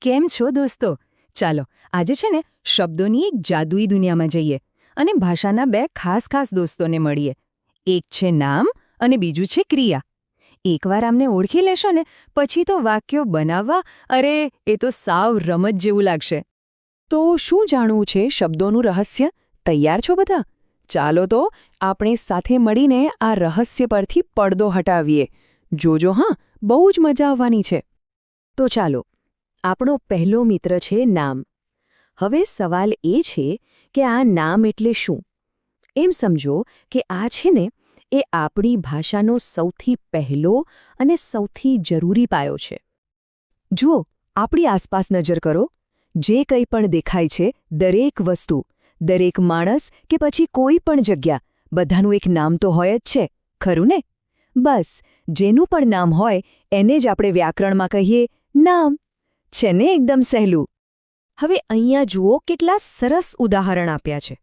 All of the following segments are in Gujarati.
કેમ છો દોસ્તો? ચાલો આજે છે ને શબ્દોની એક જાદુઈ દુનિયામાં જઈએ અને ભાષાના બે ખાસ દોસ્તોને મળીએ. એક છે નામ અને બીજું છે ક્રિયા. એકવાર આમને ઓળખી લેશો ને પછી તો વાક્યો બનાવવા અરે એ તો સાવ રમત જેવું લાગશે. તો શું જાણવું છે શબ્દોનું રહસ્ય? તૈયાર છો બધા? ચાલો તો આપણે સાથે મળીને આ રહસ્ય પરથી પડદો હટાવીએ. જોજો હા, બહુ જ મજા આવવાની છે. તો ચાલો, આપણો પહેલો મિત્ર છે નામ. હવે સવાલ એ છે કે આ નામ એટલે શું? એમ સમજો કે આ છે ને એ આપણી ભાષાનો સૌથી પહેલો અને સૌથી જરૂરી પાયો છે. જુઓ, આપણી આસપાસ નજર કરો. જે કંઈ પણ દેખાય છે, દરેક વસ્તુ, દરેક માણસ કે પછી કોઈ પણ જગ્યા, બધાનું એક નામ તો હોય જ છે, ખરું ને? બસ, જેનું પણ નામ હોય એને જ આપણે વ્યાકરણમાં કહીએ નામ. છે ને એકદમ સહેલું. હવે અહીંયા જુઓ કેટલા સરસ ઉદાહરણ આપ્યા છે.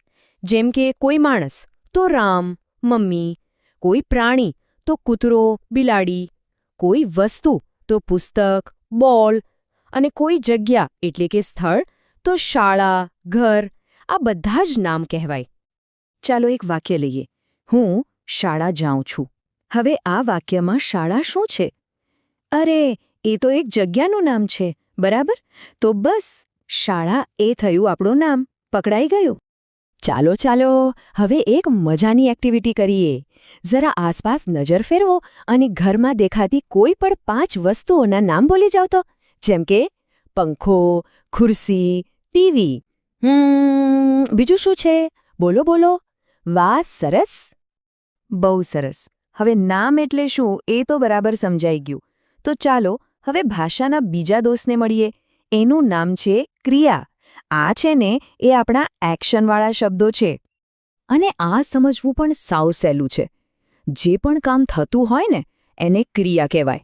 જેમ કે કોઈ માણસ તો રામ, મમ્મી, કોઈ પ્રાણી તો કૂતરો, બિલાડી, કોઈ વસ્તુ તો પુસ્તક, બોલ, અને કોઈ જગ્યા એટલે કે સ્થળ તો શાળા, ઘર. આ બધા જ નામ કહેવાય. ચાલો એક વાક્ય લઈએ. હું શાળા જાઉં છું. હવે આ વાક્યમાં શાળા શું છે? અરે, એ તો એક જગ્યાનું નામ છે, બરાબર? તો બસ, શાળા એ થયું આપણું નામ. પકડાઈ ગયું? ચાલો, હવે એક મજાની એક્ટિવિટી કરીએ. જરા આસપાસ નજર ફેરવો અને ઘરમાં દેખાતી કોઈ પણ 5 વસ્તુઓના નામ બોલી જાઓ તો. જેમ કે પંખો, ખુરશી, ટીવી. બીજું શું છે? બોલો. વાહ, સરસ. બહુ સરસ. હવે નામ એટલે શું એ તો બરાબર સમજાઈ ગયું. તો ચાલો હવે ભાષાના બીજા દોસ્તને મળીએ. એનું નામ છે ક્રિયા. આ છે ને એ આપણા એક્શનવાળા શબ્દો છે. અને આ સમજવું પણ સાવ સહેલું છે. જે પણ કામ થતું હોય ને એને ક્રિયા કહેવાય.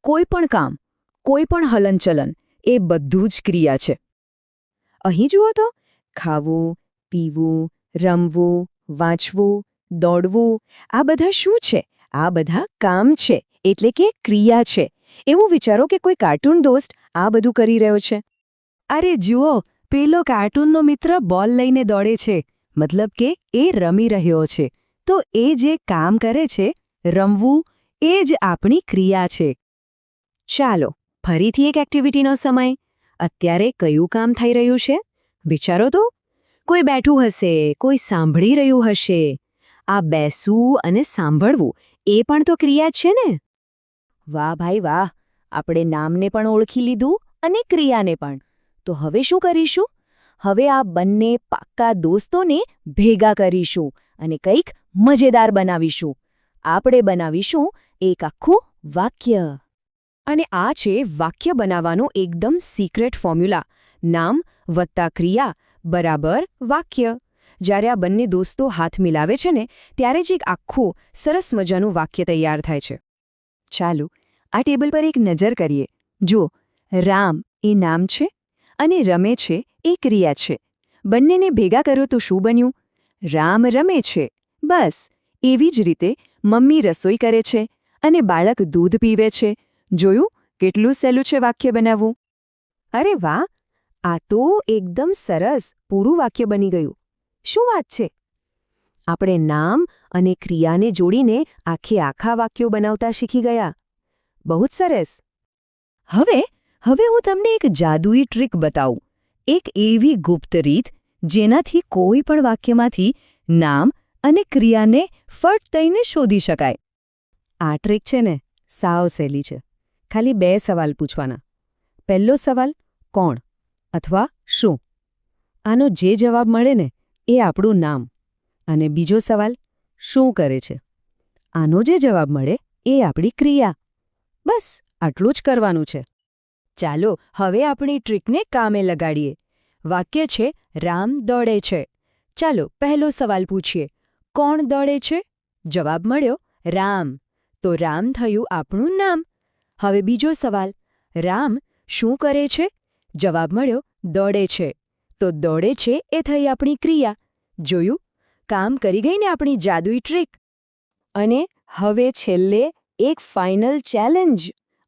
કોઈ પણ કામ, કોઈ પણ હલનચલન, એ બધું જ ક્રિયા છે. અહીં જુઓ તો, ખાવું, પીવું, રમવું, વાંચવું, દોડવું, આ બધા શું છે? આ બધા કામ છે, એટલે કે ક્રિયા છે. એવું વિચારો કે કોઈ કાર્ટૂન દોસ્ત આ બધું કરી રહ્યો છે. અરે જુઓ, પેલો કાર્ટૂનનો મિત્ર બોલ લઈને દોડે છે, મતલબ કે એ રમી રહ્યો છે. તો એ જે કામ કરે છે, રમવું, એ જ આપણી ક્રિયા છે. ચાલો ફરીથી એક એક્ટિવિટીનો સમય. અત્યારે કયું કામ થઈ રહ્યું છે? વિચારો તો. કોઈ બેઠું હશે, કોઈ સાંભળી રહ્યું હશે. આ બેસવું અને સાંભળવું એ પણ તો ક્રિયા છે ને? વાહ ભાઈ વાહ, આપણે નામને પણ ઓળખી લીધું અને ક્રિયાને પણ. તો હવે શું કરીશું? હવે આ બંને પાક્કા દોસ્તોને ભેગા કરીશું અને કંઈક મજેદાર બનાવીશું. આપણે બનાવીશું એક આખું વાક્ય. અને આ છે વાક્ય બનાવવાનો એકદમ સિક્રેટ ફોર્મ્યુલા. નામ વત્તા ક્રિયા બરાબર વાક્ય. જ્યારે આ બંને દોસ્તો હાથ મિલાવે છે ને ત્યારે જ એક આખું સરસ મજાનું વાક્ય તૈયાર થાય છે. ચાલો આ ટેબલ પર એક નજર કરીએ. જુઓ, રામ એ નામ છે અને રમે છે એ ક્રિયા છે. બંનેને ભેગા કરો તો શું બન્યું? રામ રમે છે. બસ, એવી જ રીતે મમ્મી રસોઈ કરે છે અને બાળક દૂધ પીવે છે. જોયું કેટલું સહેલું છે વાક્ય બનાવવું? અરે વાહ, આ તો એકદમ સરસ પૂરું વાક્ય બની ગયું. શું વાત છે? આપણે નામ અને ક્રિયાને જોડીને આખા વાક્યો બનાવતા શીખી ગયા. બહુ જ સરસ. હવે હું તમને એક જાદુઈ ટ્રીક બતાવું. એક એવી ગુપ્ત રીત જેનાથી કોઈ પણ વાક્યમાંથી નામ અને ક્રિયાને ફટ દઈને શોધી શકાય. આ ટ્રીક છે ને સાવ સહેલી છે. ખાલી 2 સવાલ પૂછવાના. પહેલો સવાલ, કોણ અથવા શું? આનો જે જવાબ મળે ને એ આપણું નામ. અને બીજો સવાલ, શું કરે છે? આનો જે જવાબ મળે એ આપણી ક્રિયા. બસ આટલું જ કરવાનું છે. ચાલો હવે આપણી ટ્રીકને કામે લગાડીએ. વાક્ય છે રામ દોડે છે. ચાલો પહેલો સવાલ પૂછીએ. કોણ દોડે છે? જવાબ મળ્યો રામ. તો રામ થયું આપણું નામ. હવે બીજો સવાલ, રામ શું કરે છે? જવાબ મળ્યો દોડે છે. તો દોડે છે એ થઈ આપણી ક્રિયા. જોયું? કામ કરી ગઈ ને આપણી જાદુઈ ટ્રીક. અને હવે છેલ્લે એક ફાઇનલ ચેલેન્જ.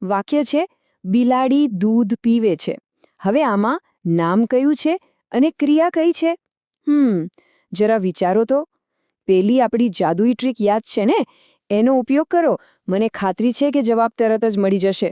વાક્ય છે બિલાડી દૂધ પીવે છે. હવે આમાં નામ કયું છે અને ક્રિયા કઈ છે? જરા વિચારો તો. પેલી આપણી જાદુઈ ટ્રીક યાદ છે ને? એનો ઉપયોગ કરો. મને ખાતરી છે કે જવાબ તરત જ મળી જશે.